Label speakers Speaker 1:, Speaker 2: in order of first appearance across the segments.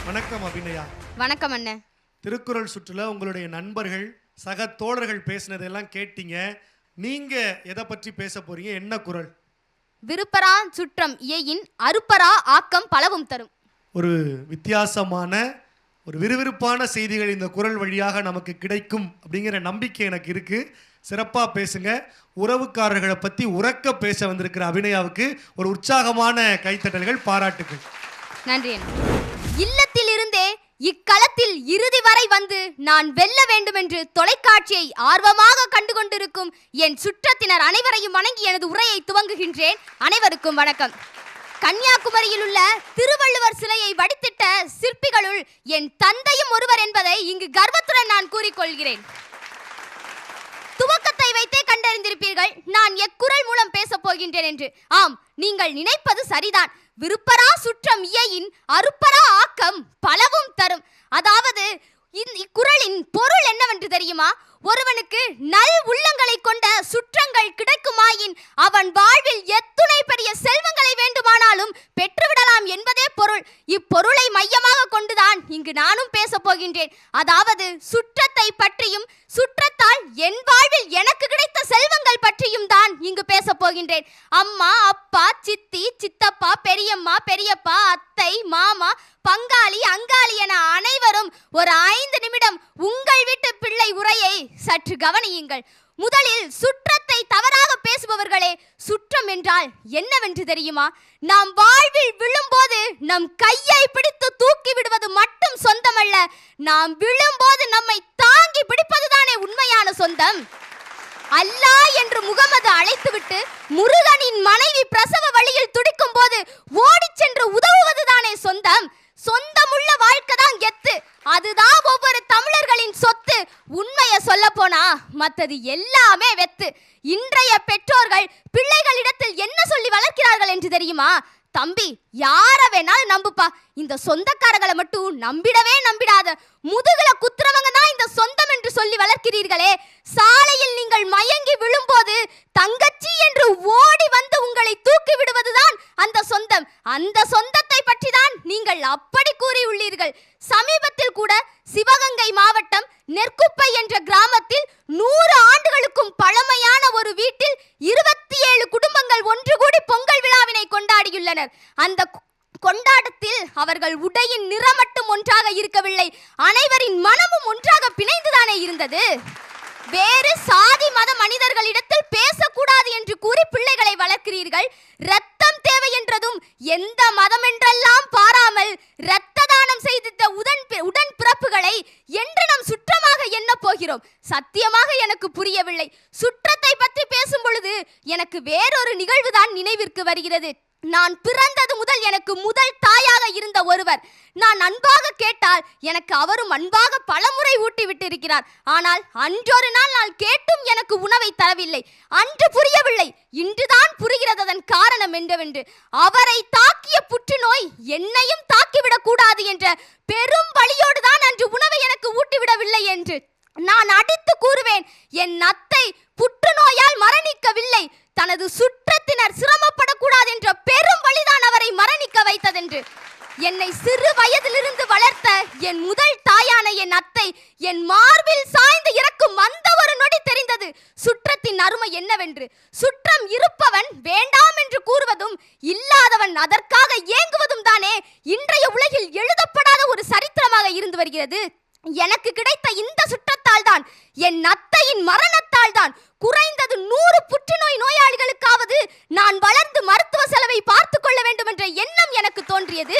Speaker 1: வணக்கம் அபிநயா.
Speaker 2: வணக்கம் அண்ணே.
Speaker 1: திருக்குறள் சுற்றுல உங்களுடைய நண்பர்கள் சக தோழர்கள் பேசினதெல்லாம் கேட்டீங்க. நீங்க எதை பற்றி பேச போறீங்க? என்ன குறள்?
Speaker 2: விருப்பரா சுற்றம் இயையின் அருப்பரா ஆக்கம் பலவும் தரும்.
Speaker 1: ஒரு வித்தியாசமான ஒரு விறுவிறுப்பான செய்திகள் இந்த குறள் வழியாக நமக்கு கிடைக்கும் அப்படிங்கிற நம்பிக்கை எனக்கு இருக்கு. சிறப்பா பேசுங்க. உறவுக்காரர்களை பத்தி உறக்க பேச வந்திருக்கிற அபிநயாவுக்கு ஒரு உற்சாகமான கைத்தட்டல்கள், பாராட்டுகள்.
Speaker 2: நன்றி. இல்லத்தில் இருந்தே இக்களத்தில் இறுதி வரை வந்து நான் வெல்ல வேண்டும் என்று தொலைக்காட்சியை ஆர்வமாக கண்டு கொண்டிருக்கும் என் சுற்றத்தினர் அனைவரையும் வணங்கி எனது உரையை துவங்குகின்றேன். அனைவருக்கும் வணக்கம். கன்னியாகுமரியில் உள்ள திருவள்ளுவர் சிலையை வடித்திட்ட சிற்பிகளுள் என் தந்தையும் ஒருவர் என்பதை இங்கு கர்வத்துடன் நான் கூறிக்கொள்கிறேன். துவக்கத்தை வைத்தே கண்டறிந்திருப்பீர்கள் நான் எக்குறள் மூலம் பேசப் போகின்றேன் என்று. ஆம், நீங்கள் நினைப்பது சரிதான். விருப்பரா சுற்றம் இயையின் அருப்பரா ஆக்கம் பலவும் தரும். அதாவது இக்குறளின் பொருள் என்னவென்று தெரியுமா? ஒருவனுக்கு நல் உள்ளங்களை கொண்ட சுற்றங்கள் கிடைக்குமாயின் அவன் வாழ்வில் எத்துணை பெரிய செல்வங்களை வேண்டுமானாலும் பெற்றுவிடலாம் என்பதே பொருள். இப்பொருளை மையமாக கொண்டுதான் இங்கு நானும் பேச போகின்றேன். அதாவது சுற்றத்தை பற்றியும் சுற்றத்தால் என் வாழ்வில் எனக்கு கிடைத்த செல்வங்கள் பற்றியும் தான் இங்கு பேச போகின்றேன். அம்மா, அப்பா, சித்தி, சித்தப்பா, பெரியம்மா, பெரியப்பா, அத்தை, மாமா, பங்காளி, அங்காளி என அனைவரும் ஒரு 5 நிமிடம் உங்கள் வீட்டு பிள்ளை உரையை சற்று கவனியுங்கள். முதலில் சுற்றத்தை தவறாக பேசுபவர்களே, சுற்றம் என்றால் என்னவென்று தெரியுமா? நாம் வாழ்வில் விழும்போது நம் கையை பிடித்து தூக்கி விடுவது மட்டும் சொந்தமல்ல, நாம் விழும்போது நம்மை தாங்கி பிடிப்பதுதானே உண்மையான சொந்தம். அல்லாஹ் என்று முகமது அழைத்துவிட்டு முருகனின் மனைவி பிரசவ வழியில் துடிக்கும் போது ஓடிச் சென்று உதவுவதுதானே சொந்தம். சொந்தமுள்ள வாழ்க்கை தான் கெத்து. அதுதான் ஒவ்வொரு தமிழர்களின் சொத்து. உண்மையை சொல்ல போனா மற்றது எல்லாமே வெத்து. இன்றைய பெற்றோர்கள் பிள்ளைகளிடத்தில் என்ன சொல்லி வளர்க்கிறார்கள் என்று தெரியுமா? தம்பி, யார வேணாலும் நம்புப்பா, இந்த சொந்தக்காரர்களை மட்டும் நம்பிடவே நம்பிடாத. முதுகுல குத்துறவங்க தான் இந்த சொந்தம் என்று சொல்லி வளர்க்கிறீர்களே. சாலையில் நீங்கள் மயங்கி விழும்போது தங்கச்சி என்று ஓடி வந்து உங்களை தூக்கி விடுவதுதான் அந்த சொந்தம். அந்த சொந்தத்தை பற்றி தான் நீங்கள் அப்படி கூறியுள்ளீர்கள். சமீபத்தில் கூட சிவகங்கை மாவட்டம் நெற்குப்பை என்ற கிராமத்தில் 100 ஆண்டுகளுக்கும் பழமையான ஒரு வீட்டில் 27 குடும்பங்கள் ஒன்று கூடி பொங்கல் விழாவினை கொண்டாடியுள்ளனர். அந்த கொண்டாட்டத்தில் அவர்கள் உடையின் நிறம் மட்டும் ஒன்றாக இருக்கவில்லை, அனைவரின் மனமும் ஒன்றாக பிணைந்துதானே இருந்தது. வேறு சாதி மத மனிதர்களிடத்தில் பேசக்கூடாது என்று கூறி பிள்ளைகளை வளர்க்கிறீர்கள். இரத்தம் தேவை என்றதும் எந்த மதம் என்றெல்லாம் பாராமல் இரத்த தானம் செய்திட்ட உடன் பிறப்புகளை என்று நம் சுற்றமாக எண்ண போகிறோம். சத்தியமாக எனக்கு புரியவில்லை. சுற்றத்தை பற்றி பேசும் பொழுது எனக்கு வேறொரு நிகழ்வுதான் நினைவிற்கு வருகிறது. நான் பிறந்தது முதல் எனக்கு முதல் தாயாக இருந்த ஒருவர். நான் அன்பாக கேட்டால் எனக்கு அவரும் அன்பாக பலமுறை ஊட்டி விட்டிருக்கிறார். ஆனால் அன்றொரு நாள் நான் கேட்டும் எனக்கு உணவை தரவில்லை. அன்று புரியவில்லை, இன்றுதான் புரிகிறது அதன் காரணம் என்னவென்று. அவரை தாக்கிய புற்றுநோய் என்னையும் தாக்கிவிடக் கூடாது என்ற பெரும் வலியோடு தான் அன்று உணவை எனக்கு ஊட்டிவிடவில்லை என்று நான் அடித்து கூறுவேன். என் அத்தை புற்றுநோயால் மரணிக்கவில்லை, தனது சுற்றத்தினர் சிரமப்படக்கூடாது என்ற பெரும் வழிதான் அவரை மரணிக்க வைத்ததென்று. என்னை சிறு வயதிலிருந்து வளர்த்த என் முதல் தாயான என் அத்தை என் மார்பில் சாய்ந்து இறக்கும் அந்த ஒரு நொடி தெரிந்தது சுற்றத்தின் அருமை என்னவென்று. சுற்றம் இருப்பவன் வேண்டாம் என்று கூறுவதும் இல்லாதவன் அதற்காக ஏங்குவதும் தானே இன்றைய உலகில் எழுதப்படாத ஒரு சரித்திரமாக இருந்து வருகிறது. எனக்கு கிடைத்த இந்த சுற்றத்தால் தான், என் அத்தையின் மரணத்தால் தான் குறைந்தது 100 புற்றுநோய் நோயாளிகளுக்காவது நான் வளர்ந்து மருத்துவ செலவை பார்த்து கொள்ள வேண்டும் என்ற எண்ணம் எனக்கு தோன்றியது.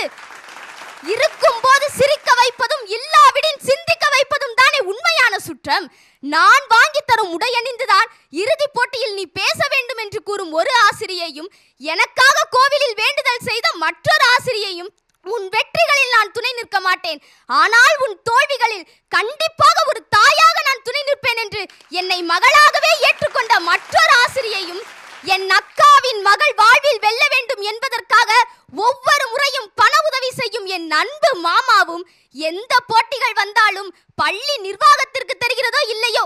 Speaker 2: இருக்கும் போது சிரிக்க வைப்பதும் இல்லாவிடின் சிந்திக்க வைப்பதும் தானே உண்மையான சுற்றம். நான் வாங்கி தரும் உடையணிந்துதான் இறுதிப் போட்டியில் நீ பேச வேண்டும் என்று கூறும் ஒரு ஆசிரியையும், எனக்காக கோவிலில் வேண்டுதல் செய்த மற்றொரு ஆசிரியையும், உன் வெற்றிகளில் நான் துணை நிற்க மாட்டேன், ஆனால் உன் தோல்விகளில் கண்டிப்பாக ஒரு தாயாக நான் துணை நிற்பேன் என்று என்னை மகளாகவே ஏற்றுக்கொண்ட மற்றொரு ஆசிரியையும், என் அக்காவின் மகள் வாழ்வில் வெல்ல வேண்டும் என்பதற்காக ஒவ்வொரு முறையும் பண உதவி செய்யும் என் அன்பு மாமாவும், எந்த போட்டிகள் வந்தாலும் பள்ளி நிர்வாகத்திற்கு தெரிகிறதோ இல்லையோ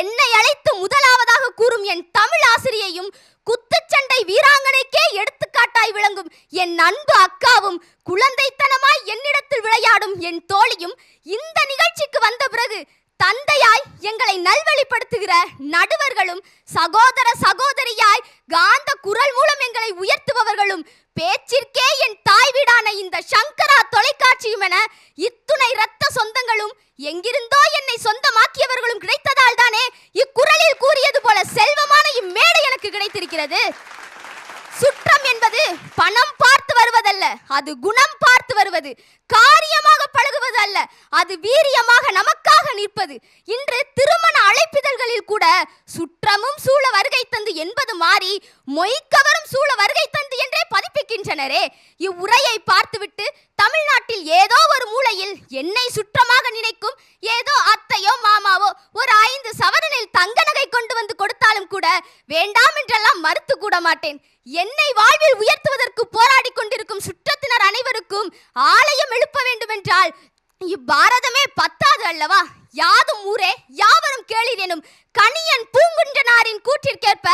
Speaker 2: என்னை அழைத்து முதலாவதாக கூறும் என் தமிழ் ஆசிரியையும், குத்துச்சண்டை வீராங்கனைக்கே எடுத்துக்காட்டாய் விளங்கும் என் அன்பு அக்காவும் குழந்தைத்தனமாய் என்னிடத்தில் விளையாடும் என் தோழியும் இந்த நிகழ்ச்சிக்கு வந்த பிறகு தந்தையாய் எங்களை நல்வழிப்படுத்துகிற நடுவர்களும் சகோதர சகோதரியாய் காந்த குரல் மூலம் எங்களை உயர்த்துபவர்களும் பேச்சிற்கே என் தாய் வீடான இந்த சங்கரா தொலைக்காட்சியும் என இத்துணை இரத்த சொந்தங்களும் எங்கிருந்தோ என்னை சொந்தமாக்கியவர்களும் கிடைத்ததால் தானே இக்குறளில் கூறியது போல செல்வமான இம்மேடை எனக்கு கிடைத்திருக்கிறது. சுற்றம் என்பது பணம் பார்த்து வருவதல்ல, அது குணம் பார்த்து வருவது. காரியமாக பழகுவது அல்ல, அது வீரியமாக நமக்காக நிற்பது. இன்று திருமண அழைப்பிதழ்களில் கூட சுற்றமும் சூழ வருகை தந்து என்பது மாறி மொய்க்கவரும் சூழ வருகை தந்து என்றே பதிப்பிக்கின்றனரே. இவ்வுரையை பார்த்துவிட்டு தமிழ்நாட்டில் ஏதோ ஒரு மூலையில் என்னை சுற்றமாக நினைக்கும் ஏதோ அத்தையோ மாமாவோ ஒரு 5 சவரனில் தங்க நகை கொண்டு வந்து கொடுத்தாலும் கூட வேண்டாம் என்றெல்லாம் மறுத்து கூட மாட்டேன். என்னை வாழ்வில் உயர்த்துவதற்கு போராடி கொண்டிருக்கும் சுற்றத்தினர் அனைவருக்கும் ஆலயம் எழுப்ப வேண்டும் என்றால் இப்பாரதமே பத்தாது அல்லவா? யாதும் ஊரே யாவரும் கேளீர் எனும் கணியன் பூங்குன்றனாரின் கூற்றிற்கேற்ப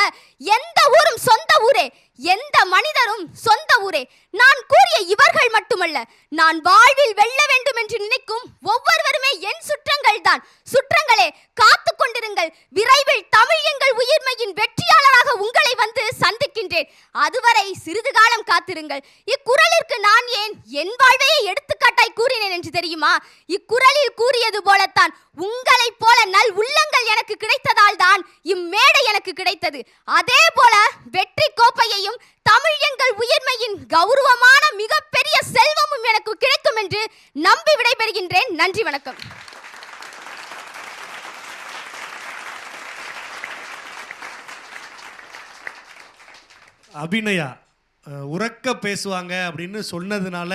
Speaker 2: எந்த ஊரும் சொந்த ஊரே, எந்த மனிதரும் சொந்த ஊரே. நான் கூறிய இவர்கள் மட்டுமல்ல, நான் வாழ்வில் வெல்ல வேண்டும் என்று நினைக்கும் ஒவ்வொருவருமே என் சுற்றங்கள் தான். சுற்றங்களே, காத்து கொண்டிருங்கள். விரைவில் தமிழ் எங்கள் உயிர்மையின் வெற்றியாளராக உங்களை வந்து சந்திக்கின்றேன். அதுவரை சிறிது காலம் காத்திருங்கள். இக்குறளிற்கு நான் ஏன் என் வாழ்வையை எடுத்துக்காட்டாய் கூறினேன் என்று தெரியுமா? இக்குறளில் கூறியது போலத்தான் உங்களைப் போல நல் உள்ளங்கள் எனக்கு கிடைத்ததால் தான் இம்மேடை எனக்கு கிடைத்தது. அதே போல வெற்றி கோப்பையையும் தமிழ் எங்கள் உயிர்மையின் கௌரவமான மிகப்பெரிய செல்வமும் எனக்கு கிடைக்கும் என்று நம்பி விடைபெறுகின்றேன். நன்றி, வணக்கம்.
Speaker 1: அபிநயா உறக்க பேசுவாங்க அப்படின்னு சொன்னதுனால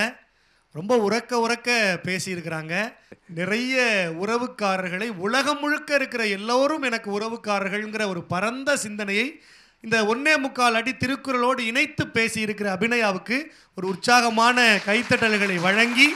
Speaker 1: ரொம்ப உறக்க பேசியிருக்கிறாங்க. நிறைய உறவுக்காரர்களை உலகம் முழுக்க இருக்கிற எல்லோரும் எனக்கு உறவுக்காரர்கள்ங்கிற ஒரு பரந்த சிந்தனையை இந்த 1.25 அடி திருக்குறளோடு இணைத்து பேசியிருக்கிற அபிநயாவுக்கு ஒரு உற்சாகமான கைத்தட்டல்களை வழங்கி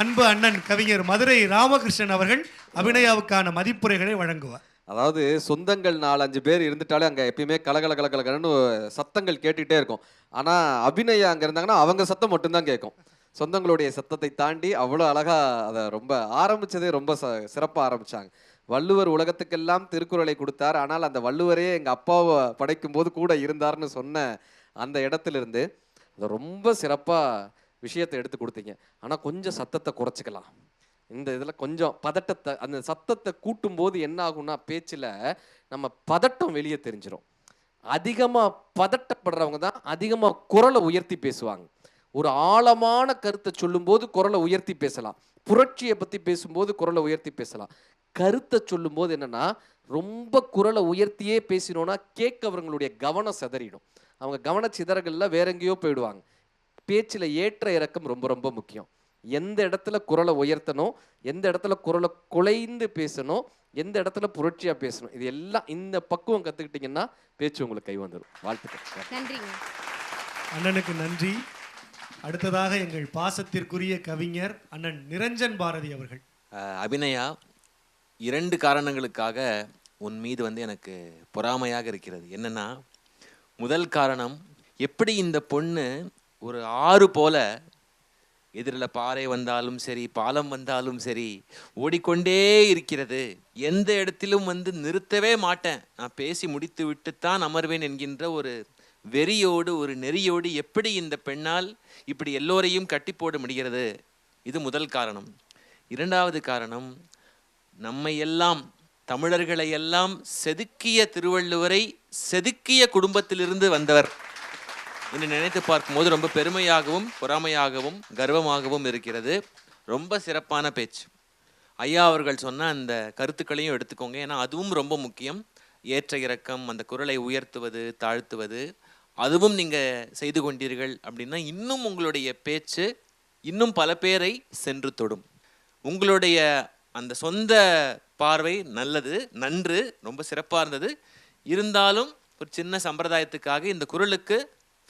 Speaker 1: அன்பு அண்ணன் கவிஞர் மதுரை ராமகிருஷ்ணன் அவர்கள் அபிநயாவுக்கான மதிப்புரைகளை வழங்குவார்.
Speaker 3: அதாவது சொந்தங்கள் 4-5 பேர் இருந்துட்டாலே அங்கே எப்பயுமே கலகலன்னு சத்தங்கள் கேட்டுகிட்டே இருக்கும். ஆனால் அபிநயா அங்கே இருந்தாங்கன்னா அவங்க சத்தம் மட்டும்தான் கேட்கும். சொந்தங்களுடைய சத்தத்தை தாண்டி அவ்வளோ அழகாக அதை ரொம்ப ஆரம்பித்ததே ரொம்ப சிறப்பாக ஆரம்பித்தாங்க. வள்ளுவர் உலகத்துக்கெல்லாம் திருக்குறளை கொடுத்தார், ஆனால் அந்த வள்ளுவரே எங்கள் அப்பாவை படைக்கும் போது கூட இருந்தார்னு சொன்ன அந்த இடத்துலேருந்து அதை ரொம்ப சிறப்பாக விஷயத்தை எடுத்து கொடுத்தீங்க. ஆனால் கொஞ்சம் சத்தத்தை குறைச்சிக்கலாம். இந்த இதில் கொஞ்சம் பதட்டத்தை, அந்த சத்தத்தை கூட்டும் போது என்ன ஆகும்னா பேச்சில் நம்ம பதட்டம் வெளியே தெரிஞ்சிடும். அதிகமாக பதட்டப்படுறவங்க தான் அதிகமாக குரலை உயர்த்தி பேசுவாங்க. ஒரு ஆழமான கருத்தை சொல்லும்போது குரலை உயர்த்தி பேசலாம். புரட்சியை பற்றி பேசும்போது குரலை உயர்த்தி பேசலாம். கருத்தை சொல்லும்போது என்னன்னா ரொம்ப குரலை உயர்த்தியே பேசினோன்னா கேட்கவர்களுடைய கவனம் சிதறிடும். அவங்க கவன சிதறல்களில் வேற எங்கேயோ போயிடுவாங்க. பேச்சில் ஏற்ற இறக்கம் ரொம்ப ரொம்ப முக்கியம். எந்த இடத்துல குரலை உயர்த்தணும், எந்த இடத்துல குரலை குலைந்து பேசணும், எந்த இடத்துல புரட்சியாக பேசணும், இது எல்லாம் இந்த பக்குவம் கற்றுக்கிட்டிங்கன்னா பேச்சு உங்களுக்கு கை வந்துடும். வாழ்த்துக்கள்.
Speaker 2: நன்றி
Speaker 1: அண்ணனுக்கு நன்றி. அடுத்ததாக எங்கள் பாசத்திற்குரிய கவிஞர் அண்ணன் நிரஞ்சன் பாரதி அவர்கள்.
Speaker 4: அபிநயா, 2 காரணங்களுக்காக உன் மீது எனக்கு பொறாமையாக இருக்கிறது. என்னன்னா, முதல் காரணம், எப்படி இந்த பொண்ணு ஒரு ஆறு போல எதிரில் பாறை வந்தாலும் சரி, பாலம் வந்தாலும் சரி ஓடிக்கொண்டே இருக்கிறது. எந்த இடத்திலும் நிறுத்தவே மாட்டேன், நான் பேசி முடித்து விட்டுத்தான் அமர்வேன் என்கின்ற ஒரு வெறியோடு, ஒரு நெறியோடு எப்படி இந்த பெண்ணால் இப்படி எல்லோரையும் கட்டி போட முடிகிறது? இது முதல் காரணம். 2வது காரணம், நம்மை எல்லாம் தமிழர்களை எல்லாம் செதுக்கிய திருவள்ளுவரை செதுக்கிய குடும்பத்திலிருந்து வந்தவர் என்று நினைத்து பார்க்கும்போது ரொம்ப பெருமையாகவும் பொறாமையாகவும் கர்வமாகவும் இருக்கிறது. ரொம்ப சிறப்பான பேச்சு. ஐயா அவர்கள் சொன்ன அந்த கருத்துக்களையும் எடுத்துக்கோங்க, ஏன்னா அதுவும் ரொம்ப முக்கியம். ஏற்ற இறக்கம், அந்த குரலை உயர்த்துவது தாழ்த்துவது, அதுவும் நீங்கள் செய்து கொண்டீர்கள் அப்படின்னா இன்னும் உங்களுடைய பேச்சு இன்னும் பல பேரை சென்று தொடும். உங்களுடைய அந்த சொந்த பார்வை நல்லது, நன்று, ரொம்ப சிறப்பாக இருந்தது. இருந்தாலும் ஒரு சின்ன சம்பிரதாயத்துக்காக இந்த குரலுக்கு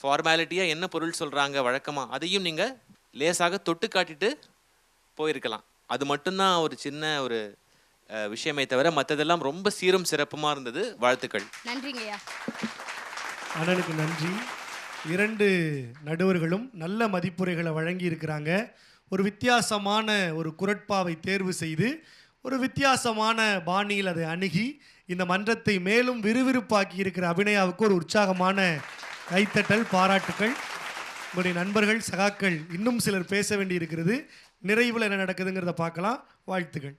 Speaker 4: ஃபார்மாலிட்டியாக என்ன பொருள் சொல்கிறாங்க வழக்கமாக, அதையும் நீங்கள் லேசாக தொட்டு காட்டிட்டு போயிருக்கலாம். அது மட்டும்தான் ஒரு சின்ன ஒரு விஷயமே தவிர மற்றதெல்லாம் ரொம்ப சீரும் சிறப்புமாக இருந்தது. வாழ்த்துக்கள்.
Speaker 2: நன்றிங்கய்யா.
Speaker 1: அண்ணனுக்கு நன்றி. 2 நடுவர்களும் நல்ல மதிப்புரைகளை வழங்கி இருக்கிறாங்க. ஒரு வித்தியாசமான ஒரு குரட்பாவை தேர்வு செய்து ஒரு வித்தியாசமான பாணியில் அதை அணுகி இந்த மன்றத்தை மேலும் விறுவிறுப்பாக்கி இருக்கிற அபிநயாவுக்கு ஒரு உற்சாகமான கைத்தட்டல், பாராட்டுக்கள். உங்களுடைய நண்பர்கள், சகாக்கள் இன்னும் சிலர் பேச வேண்டி இருக்கிறது. நிறைவில் என்ன நடக்குதுங்கிறத பார்க்கலாம். வாழ்த்துக்கள்.